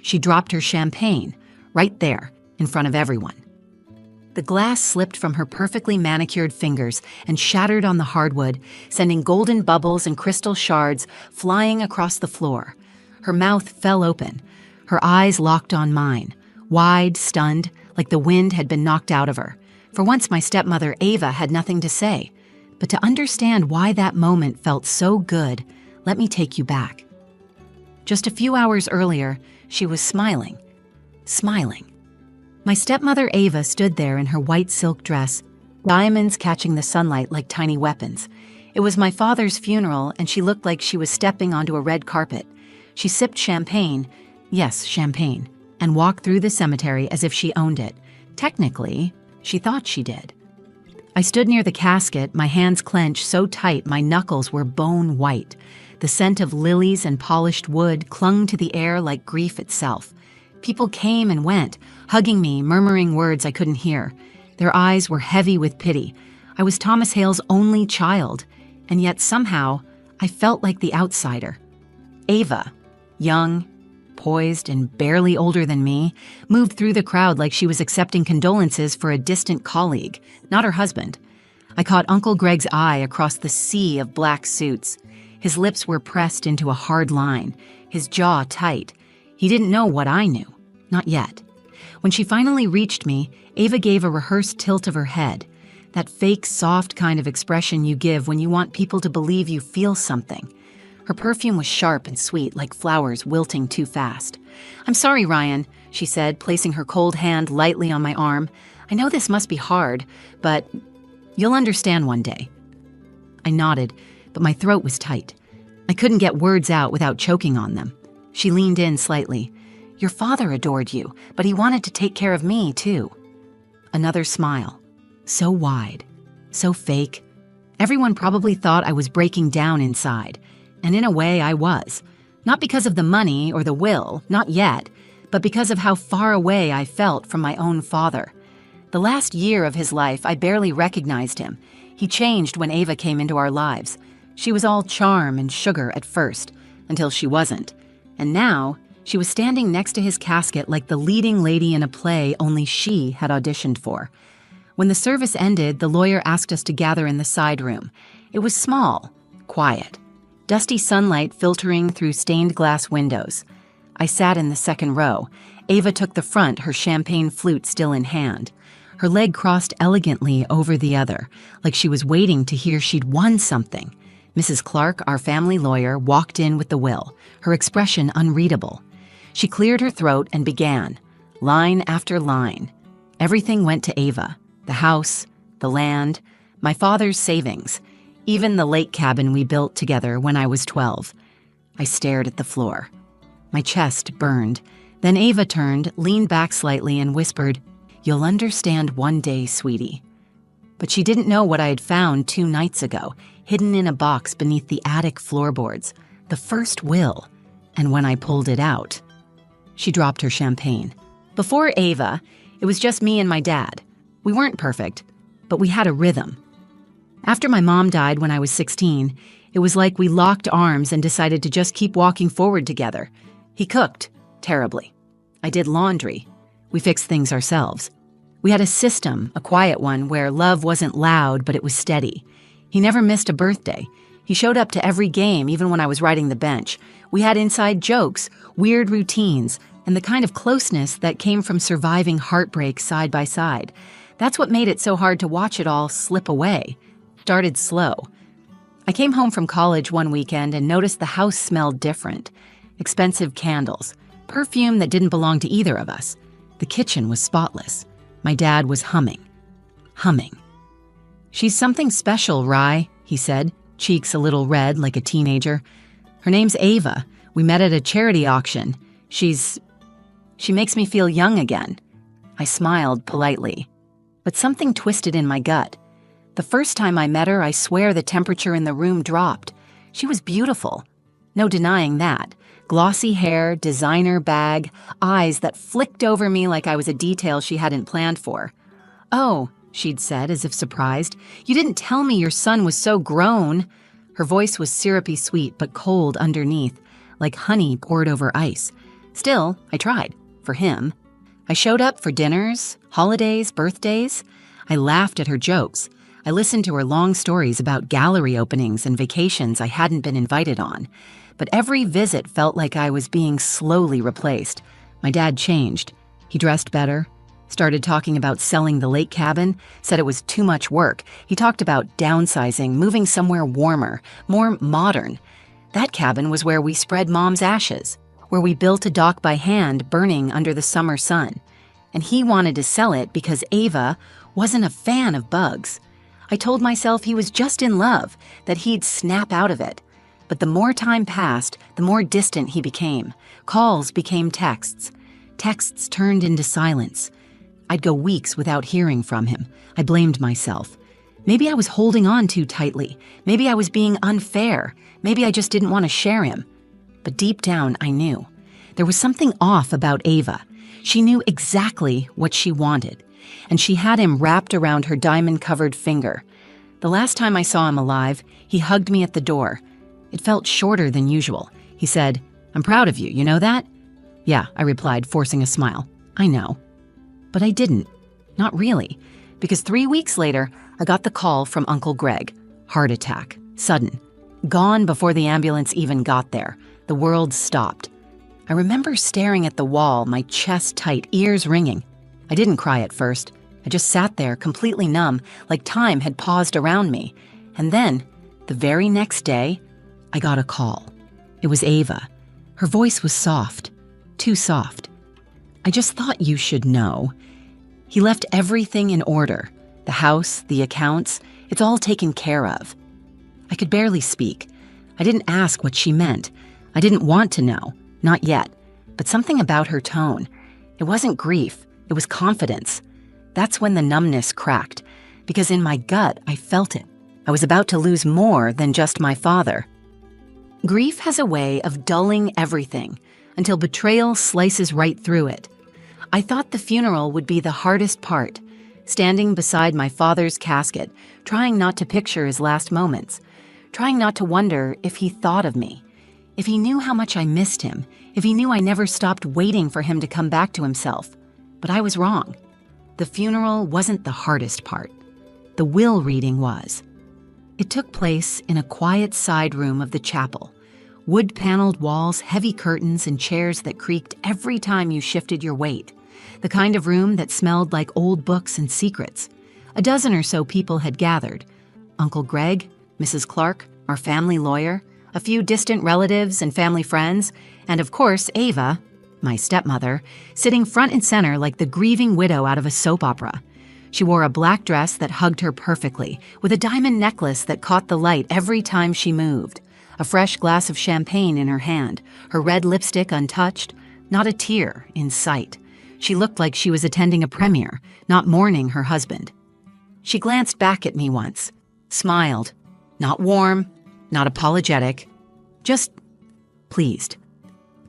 she dropped her champagne, right there, in front of everyone. The glass slipped from her perfectly manicured fingers and shattered on the hardwood, sending golden bubbles and crystal shards flying across the floor. Her mouth fell open, her eyes locked on mine, wide, stunned, like the wind had been knocked out of her. For once, my stepmother, Ava, had nothing to say. But to understand why that moment felt so good, let me take you back. Just a few hours earlier, she was smiling. Smiling. My stepmother, Ava, stood there in her white silk dress, diamonds catching the sunlight like tiny weapons. It was my father's funeral, and she looked like she was stepping onto a red carpet. She sipped champagne, yes, champagne, and walked through the cemetery as if she owned it. Technically, she thought she did. I stood near the casket, my hands clenched so tight my knuckles were bone white. The scent of lilies and polished wood clung to the air like grief itself. People came and went, hugging me, murmuring words I couldn't hear. Their eyes were heavy with pity. I was Thomas Hale's only child, and yet somehow I felt like the outsider. Ava, young, poised, and barely older than me, moved through the crowd like she was accepting condolences for a distant colleague, not her husband. I caught Uncle Greg's eye across the sea of black suits. His lips were pressed into a hard line, his jaw tight. He didn't know what I knew. Not yet. When she finally reached me, Ava gave a rehearsed tilt of her head, that fake, soft kind of expression you give when you want people to believe you feel something. Her perfume was sharp and sweet, like flowers wilting too fast. "I'm sorry, Ryan," she said, placing her cold hand lightly on my arm. "I know this must be hard, but you'll understand one day." I nodded, but my throat was tight. I couldn't get words out without choking on them. She leaned in slightly. "Your father adored you, but he wanted to take care of me, too." Another smile. So wide. So fake. Everyone probably thought I was breaking down inside. And in a way, I was. Not because of the money or the will, not yet, but because of how far away I felt from my own father. The last year of his life, I barely recognized him. He changed when Ava came into our lives. She was all charm and sugar at first, until she wasn't. And now, she was standing next to his casket like the leading lady in a play only she had auditioned for. When the service ended, the lawyer asked us to gather in the side room. It was small, quiet. Dusty sunlight filtering through stained glass windows. I sat in the second row. Ava took the front, her champagne flute still in hand. Her leg crossed elegantly over the other, like she was waiting to hear she'd won something. Mrs. Clark, our family lawyer, walked in with the will, her expression unreadable. She cleared her throat and began, line after line. Everything went to Ava. The house, the land, my father's savings, even the lake cabin we built together when I was 12. I stared at the floor. My chest burned. Then Ava turned, leaned back slightly, and whispered, "You'll understand one day, sweetie." But she didn't know what I had found 2 nights ago, hidden in a box beneath the attic floorboards, the first will. And when I pulled it out, she dropped her champagne. Before Ava, it was just me and my dad. We weren't perfect, but we had a rhythm. After my mom died when I was 16, it was like we locked arms and decided to just keep walking forward together. He cooked, terribly. I did laundry. We fixed things ourselves. We had a system, a quiet one, where love wasn't loud, but it was steady. He never missed a birthday. He showed up to every game, even when I was riding the bench. We had inside jokes, weird routines, and the kind of closeness that came from surviving heartbreak side by side. That's what made it so hard to watch it all slip away. Started slow. I came home from college one weekend and noticed the house smelled different. Expensive candles, perfume that didn't belong to either of us. The kitchen was spotless. My dad was humming. "She's something special, Rye," he said, cheeks a little red like a teenager. "Her name's Ava. We met at a charity auction. She makes me feel young again." I smiled politely, but something twisted in my gut. The first time I met her, I swear the temperature in the room dropped. She was beautiful. No denying that. Glossy hair, designer bag, eyes that flicked over me like I was a detail she hadn't planned for. "Oh," she'd said, as if surprised, "you didn't tell me your son was so grown." Her voice was syrupy sweet but cold underneath, like honey poured over ice. Still, I tried. For him. I showed up for dinners, holidays, birthdays. I laughed at her jokes. I listened to her long stories about gallery openings and vacations I hadn't been invited on. But every visit felt like I was being slowly replaced. My dad changed. He dressed better, started talking about selling the lake cabin, said it was too much work. He talked about downsizing, moving somewhere warmer, more modern. That cabin was where we spread Mom's ashes, where we built a dock by hand burning under the summer sun. And he wanted to sell it because Ava wasn't a fan of bugs. I told myself he was just in love, that he'd snap out of it. But the more time passed, the more distant he became. Calls became texts. Texts turned into silence. I'd go weeks without hearing from him. I blamed myself. Maybe I was holding on too tightly. Maybe I was being unfair. Maybe I just didn't want to share him. But deep down, I knew. There was something off about Ava. She knew exactly what she wanted. And she had him wrapped around her diamond-covered finger. The last time I saw him alive, he hugged me at the door. It felt shorter than usual. He said, "I'm proud of you, you know that?" "Yeah," I replied, forcing a smile. "I know." But I didn't. Not really. Because 3 weeks later, I got the call from Uncle Greg. Heart attack. Sudden. Gone before the ambulance even got there. The world stopped. I remember staring at the wall, my chest tight, ears ringing. I didn't cry at first. I just sat there, completely numb, like time had paused around me. And then, the very next day, I got a call. It was Ava. Her voice was soft. Too soft. "I just thought you should know. He left everything in order. The house, the accounts, it's all taken care of." I could barely speak. I didn't ask what she meant. I didn't want to know. Not yet. But something about her tone. It wasn't grief. It was confidence. That's when the numbness cracked. Because in my gut, I felt it. I was about to lose more than just my father. Grief has a way of dulling everything until betrayal slices right through it. I thought the funeral would be the hardest part, standing beside my father's casket, trying not to picture his last moments, trying not to wonder if he thought of me, if he knew how much I missed him, if he knew I never stopped waiting for him to come back to himself. But I was wrong. The funeral wasn't the hardest part. The will reading was. It took place in a quiet side room of the chapel. Wood-paneled walls, heavy curtains, and chairs that creaked every time you shifted your weight. The kind of room that smelled like old books and secrets. A dozen or so people had gathered. Uncle Greg, Mrs. Clark, our family lawyer, a few distant relatives and family friends, and of course Ava, my stepmother, sitting front and center like the grieving widow out of a soap opera. She wore a black dress that hugged her perfectly, with a diamond necklace that caught the light every time she moved. A fresh glass of champagne in her hand, her red lipstick untouched, not a tear in sight. She looked like she was attending a premiere, not mourning her husband. She glanced back at me once, smiled, not warm, not apologetic, just pleased.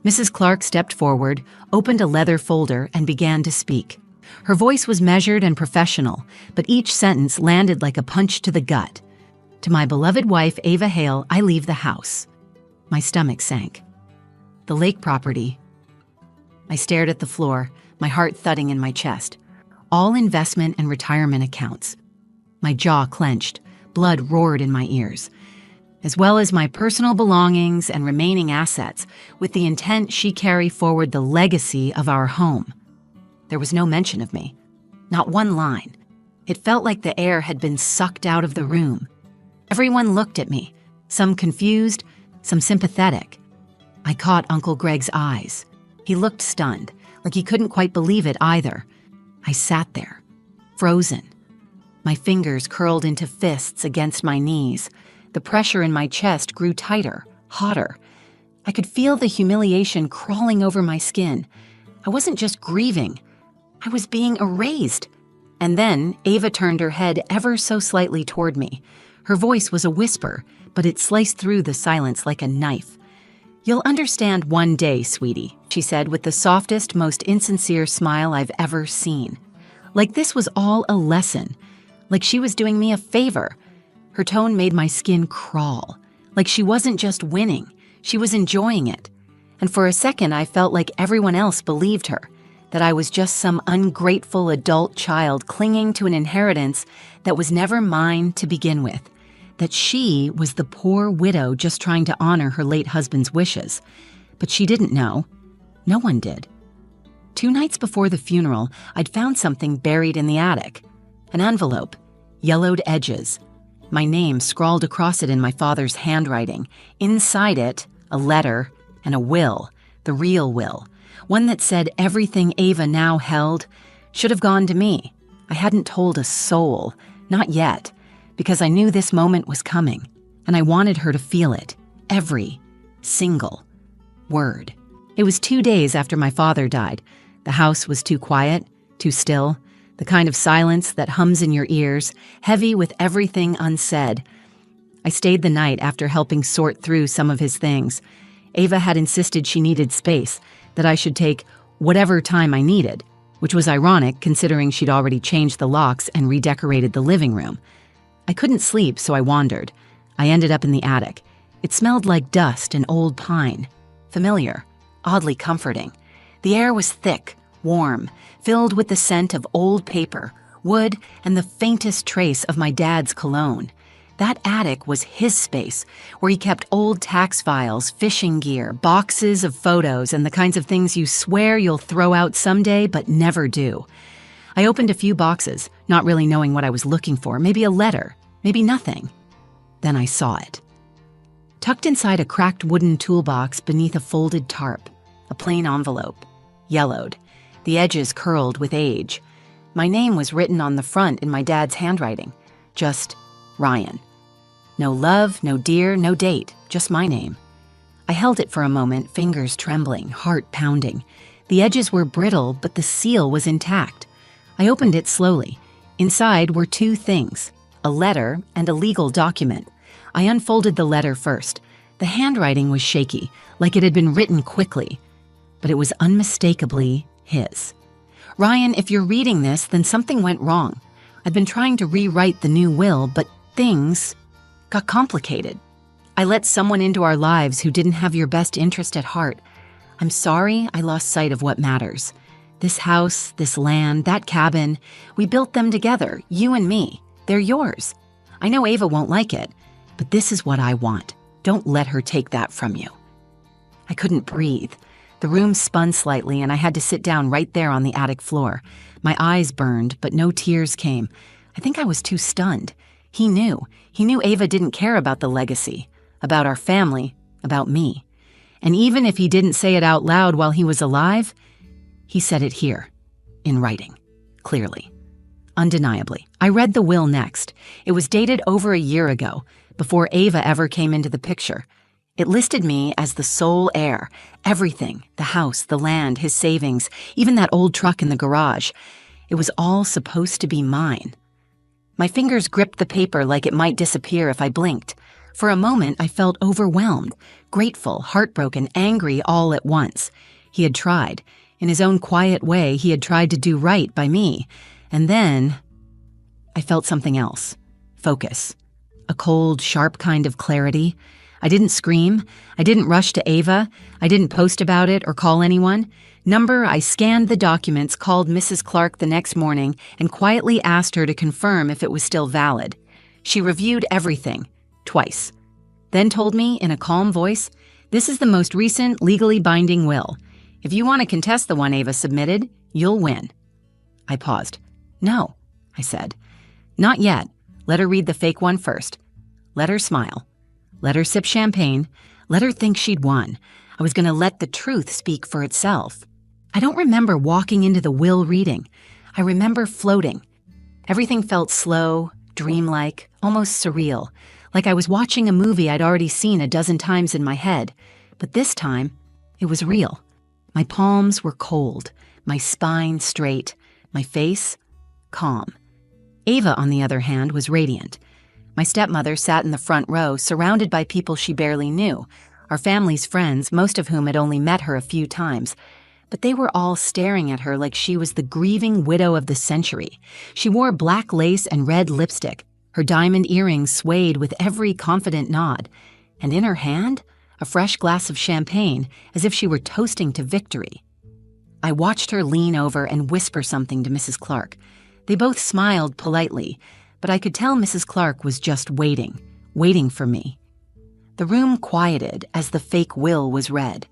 Mrs. Clark stepped forward, opened a leather folder, and began to speak. Her voice was measured and professional, but each sentence landed like a punch to the gut. "To my beloved wife, Ava Hale, I leave the house." My stomach sank. "The lake property." I stared at the floor, my heart thudding in my chest. All investment and retirement accounts. My jaw clenched, blood roared in my ears. As well as my personal belongings and remaining assets, with the intent she carry forward the legacy of our home. There was no mention of me. Not one line. It felt like the air had been sucked out of the room. Everyone looked at me, some confused, some sympathetic. I caught Uncle Greg's eyes. He looked stunned, like he couldn't quite believe it either. I sat there, frozen. My fingers curled into fists against my knees. The pressure in my chest grew tighter, hotter. I could feel the humiliation crawling over my skin. I wasn't just grieving. I was being erased. And then Ava turned her head ever so slightly toward me. Her voice was a whisper, but it sliced through the silence like a knife. "You'll understand one day, sweetie," she said with the softest, most insincere smile I've ever seen. Like this was all a lesson. Like she was doing me a favor. Her tone made my skin crawl. Like she wasn't just winning, she was enjoying it. And for a second, I felt like everyone else believed her, that I was just some ungrateful adult child clinging to an inheritance that was never mine to begin with, that she was the poor widow just trying to honor her late husband's wishes. But she didn't know. No one did. 2 nights before the funeral, I'd found something buried in the attic. An envelope, yellowed edges. My name scrawled across it in my father's handwriting. Inside it, a letter and a will, the real will. One that said everything Ava now held should have gone to me. I hadn't told a soul, not yet, because I knew this moment was coming, and I wanted her to feel it, every single word. It was 2 days after my father died. The house was too quiet, too still, the kind of silence that hums in your ears, heavy with everything unsaid. I stayed the night after helping sort through some of his things. Ava had insisted she needed space, that I should take whatever time I needed, which was ironic considering she'd already changed the locks and redecorated the living room. I couldn't sleep, so I wandered. I ended up in the attic. It smelled like dust and old pine. Familiar, oddly comforting. The air was thick, warm, filled with the scent of old paper, wood, and the faintest trace of my dad's cologne. That attic was his space, where he kept old tax files, fishing gear, boxes of photos, and the kinds of things you swear you'll throw out someday but never do. I opened a few boxes, not really knowing what I was looking for, maybe a letter, maybe nothing. Then I saw it. Tucked inside a cracked wooden toolbox beneath a folded tarp, a plain envelope, yellowed, the edges curled with age. My name was written on the front in my dad's handwriting, just Ryan. No love, no dear, no date, just my name. I held it for a moment, fingers trembling, heart pounding. The edges were brittle, but the seal was intact. I opened it slowly. Inside were 2 things, a letter and a legal document. I unfolded the letter first. The handwriting was shaky, like it had been written quickly, but it was unmistakably his. Ryan, if you're reading this, then something went wrong. I've been trying to rewrite the new will, but things got complicated. I let someone into our lives who didn't have your best interest at heart. I'm sorry I lost sight of what matters. This house, this land, that cabin, we built them together, you and me. They're yours. I know Ava won't like it, but this is what I want. Don't let her take that from you. I couldn't breathe. The room spun slightly, and I had to sit down right there on the attic floor. My eyes burned, but no tears came. I think I was too stunned. He knew. He knew Ava didn't care about the legacy, about our family, about me. And even if he didn't say it out loud while he was alive, he said it here, in writing, clearly, undeniably. I read the will next. It was dated over a year ago, before Ava ever came into the picture. It listed me as the sole heir, everything, the house, the land, his savings, even that old truck in the garage. It was all supposed to be mine. My fingers gripped the paper like it might disappear if I blinked. For a moment, I felt overwhelmed, grateful, heartbroken, angry all at once. He had tried. In his own quiet way, he had tried to do right by me. And then I felt something else. Focus. A cold, sharp kind of clarity. I didn't scream. I didn't rush to Ava. I didn't post about it or call anyone. I scanned the documents, called Mrs. Clark the next morning, and quietly asked her to confirm if it was still valid. She reviewed everything, twice. Then told me in a calm voice, "This is the most recent legally binding will. If you want to contest the one Ava submitted, you'll win." I paused. "No," I said. "Not yet. Let her read the fake one first. Let her smile. Let her sip champagne. Let her think she'd won. I was going to let the truth speak for itself." I don't remember walking into the will reading. I remember floating. Everything felt slow, dreamlike, almost surreal, like I was watching a movie I'd already seen a dozen times in my head. But this time, it was real. My palms were cold, my spine straight, my face calm. Ava, on the other hand, was radiant. My stepmother sat in the front row, surrounded by people she barely knew, our family's friends, most of whom had only met her a few times. But they were all staring at her like she was the grieving widow of the century. She wore black lace and red lipstick. Her diamond earrings swayed with every confident nod. And in her hand, a fresh glass of champagne, as if she were toasting to victory. I watched her lean over and whisper something to Mrs. Clark. They both smiled politely, but I could tell Mrs. Clark was just waiting for me. The room quieted as the fake will was read.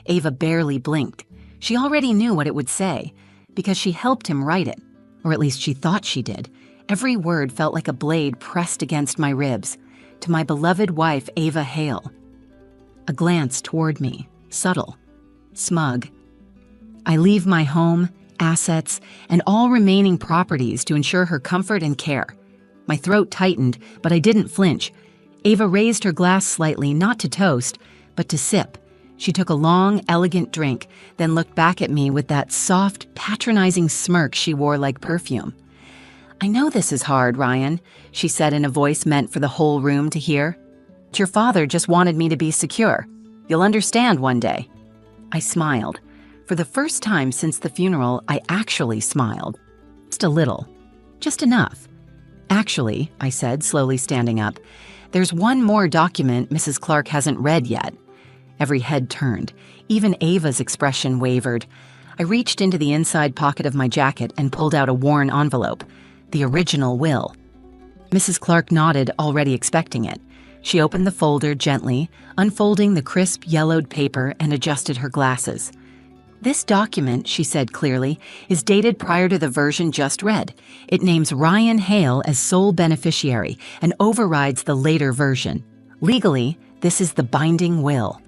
Ava barely blinked. She already knew what it would say, because she helped him write it, or at least she thought she did. Every word felt like a blade pressed against my ribs. To my beloved wife, Ava Hale. A glance toward me, subtle, smug. I leave my home, assets, and all remaining properties to ensure her comfort and care. My throat tightened, but I didn't flinch. Ava raised her glass slightly, not to toast, but to sip. She took a long, elegant drink, then looked back at me with that soft, patronizing smirk she wore like perfume. "I know this is hard, Ryan," she said in a voice meant for the whole room to hear. "But your father just wanted me to be secure. You'll understand one day." I smiled. For the first time since the funeral, I actually smiled. Just a little. Just enough. "Actually," I said, slowly standing up, "there's one more document Mrs. Clark hasn't read yet." Every head turned. Even Ava's expression wavered. I reached into the inside pocket of my jacket and pulled out a worn envelope. The original will. Mrs. Clark nodded, already expecting it. She opened the folder gently, unfolding the crisp, yellowed paper, and adjusted her glasses. "This document," she said clearly, "is dated prior to the version just read. It names Ryan Hale as sole beneficiary and overrides the later version. Legally, this is the binding will."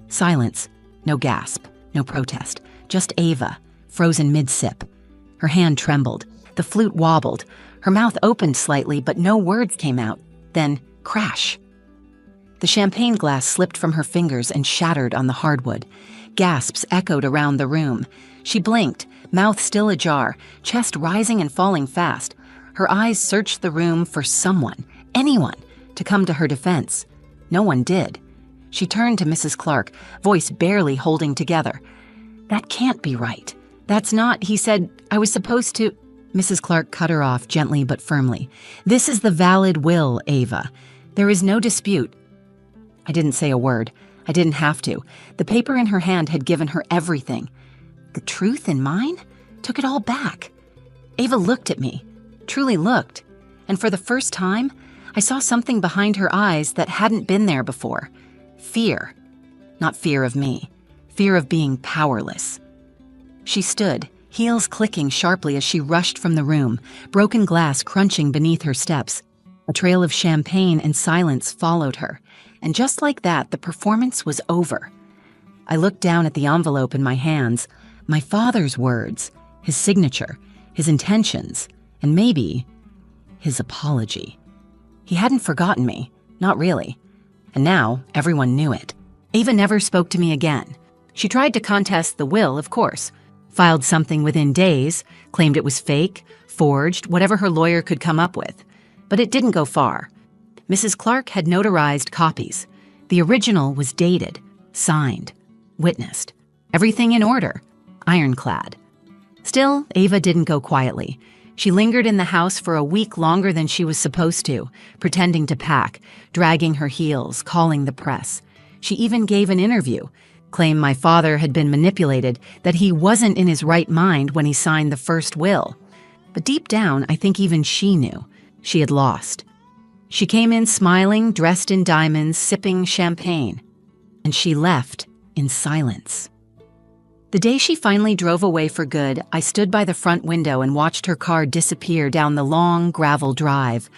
Silence. No gasp. No protest. Just Ava, frozen mid-sip. Her hand trembled. The flute wobbled. Her mouth opened slightly, but no words came out. Then, crash. The champagne glass slipped from her fingers and shattered on the hardwood. Gasps echoed around the room. She blinked, mouth still ajar, chest rising and falling fast. Her eyes searched the room for someone, anyone, to come to her defense. No one did. She turned to Mrs. Clark, voice barely holding together. "That can't be right. That's not," he said, "I was supposed to—" Mrs. Clark cut her off gently but firmly. "This is the valid will, Ava. There is no dispute." I didn't say a word. I didn't have to. The paper in her hand had given her everything. The truth in mine took it all back. Ava looked at me, truly looked, and for the first time, I saw something behind her eyes that hadn't been there before. Fear. Not fear of me. Fear of being powerless. She stood, heels clicking sharply as she rushed from the room, broken glass crunching beneath her steps. A trail of champagne and silence followed her, and just like that, the performance was over. I looked down at the envelope in my hands, my father's words, his signature, his intentions, and maybe his apology. He hadn't forgotten me, not really. And now, everyone knew it. Ava never spoke to me again. She tried to contest the will, of course. Filed something within days, claimed it was fake, forged, whatever her lawyer could come up with. But it didn't go far. Mrs. Clark had notarized copies. The original was dated, signed, witnessed. Everything in order, ironclad. Still, Ava didn't go quietly. She lingered in the house for a week longer than she was supposed to, pretending to pack, dragging her heels, calling the press. She even gave an interview, claimed my father had been manipulated, that he wasn't in his right mind when he signed the first will. But deep down, I think even she knew. She had lost. She came in smiling, dressed in diamonds, sipping champagne. And she left in silence. The day she finally drove away for good, I stood by the front window and watched her car disappear down the long gravel drive.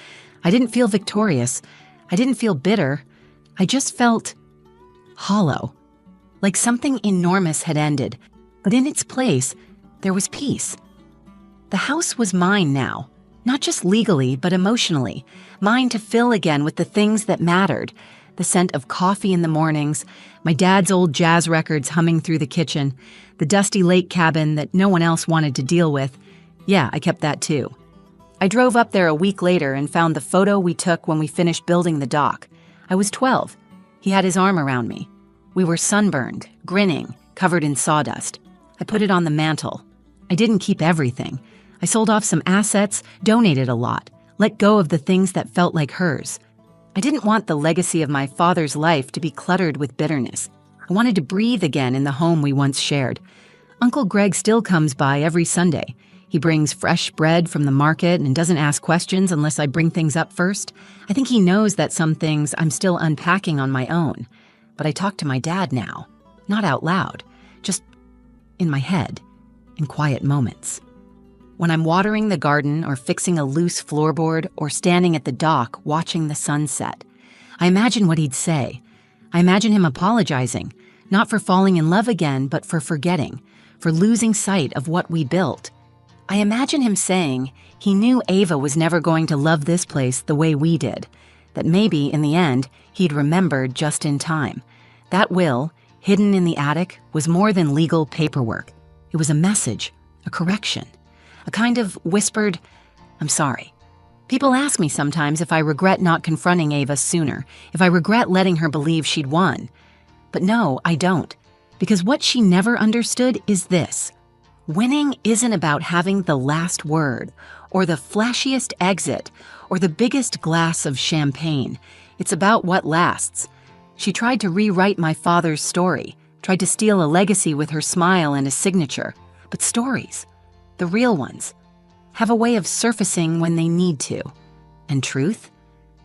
I didn't feel victorious. I didn't feel bitter. I just felt hollow. Like something enormous had ended. But in its place, there was peace. The house was mine now. Not just legally, but emotionally. Mine to fill again with the things that mattered. The scent of coffee in the mornings, my dad's old jazz records humming through the kitchen, the dusty lake cabin that no one else wanted to deal with. Yeah, I kept that too. I drove up there a week later and found the photo we took when we finished building the dock. I was 12. He had his arm around me. We were sunburned, grinning, covered in sawdust. I put it on the mantle. I didn't keep everything. I sold off some assets, donated a lot, let go of the things that felt like hers. I didn't want the legacy of my father's life to be cluttered with bitterness. I wanted to breathe again in the home we once shared. Uncle Greg still comes by every Sunday. He brings fresh bread from the market and doesn't ask questions unless I bring things up first. I think he knows that some things I'm still unpacking on my own. But I talk to my dad now, not out loud, just in my head, in quiet moments. When I'm watering the garden or fixing a loose floorboard or standing at the dock watching the sunset, I imagine what he'd say. I imagine him apologizing, not for falling in love again, but for forgetting, for losing sight of what we built. I imagine him saying he knew Ava was never going to love this place the way we did, that maybe, in the end, he'd remembered just in time. That will, hidden in the attic, was more than legal paperwork. It was a message, a correction, a kind of whispered, "I'm sorry." People ask me sometimes if I regret not confronting Ava sooner, if I regret letting her believe she'd won. But no, I don't, because what she never understood is this. Winning isn't about having the last word, or the flashiest exit, or the biggest glass of champagne. It's about what lasts. She tried to rewrite my father's story, tried to steal a legacy with her smile and a signature. But stories, the real ones, have a way of surfacing when they need to. And truth?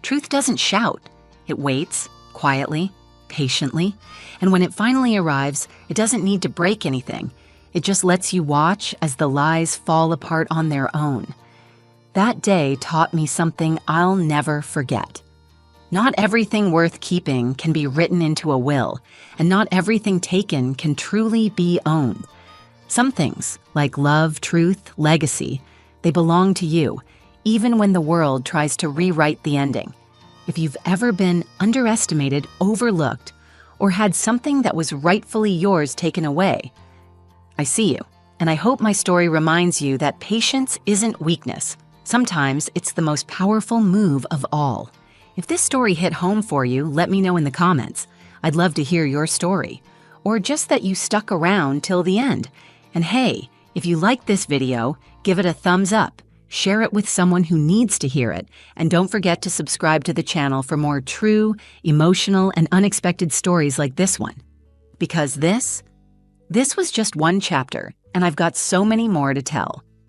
Truth doesn't shout. It waits, quietly, patiently, and when it finally arrives, it doesn't need to break anything. It just lets you watch as the lies fall apart on their own. That day taught me something I'll never forget. Not everything worth keeping can be written into a will, and not everything taken can truly be owned. Some things, like love, truth, legacy, they belong to you, even when the world tries to rewrite the ending. If you've ever been underestimated, overlooked, or had something that was rightfully yours taken away, I see you, and I hope my story reminds you that patience isn't weakness. Sometimes it's the most powerful move of all. If this story hit home for you, let me know in the comments. I'd love to hear your story, or just that you stuck around till the end. And hey, if you liked this video, give it a thumbs up, share it with someone who needs to hear it, and don't forget to subscribe to the channel for more true, emotional, and unexpected stories like this one. Because this was just one chapter, and I've got so many more to tell.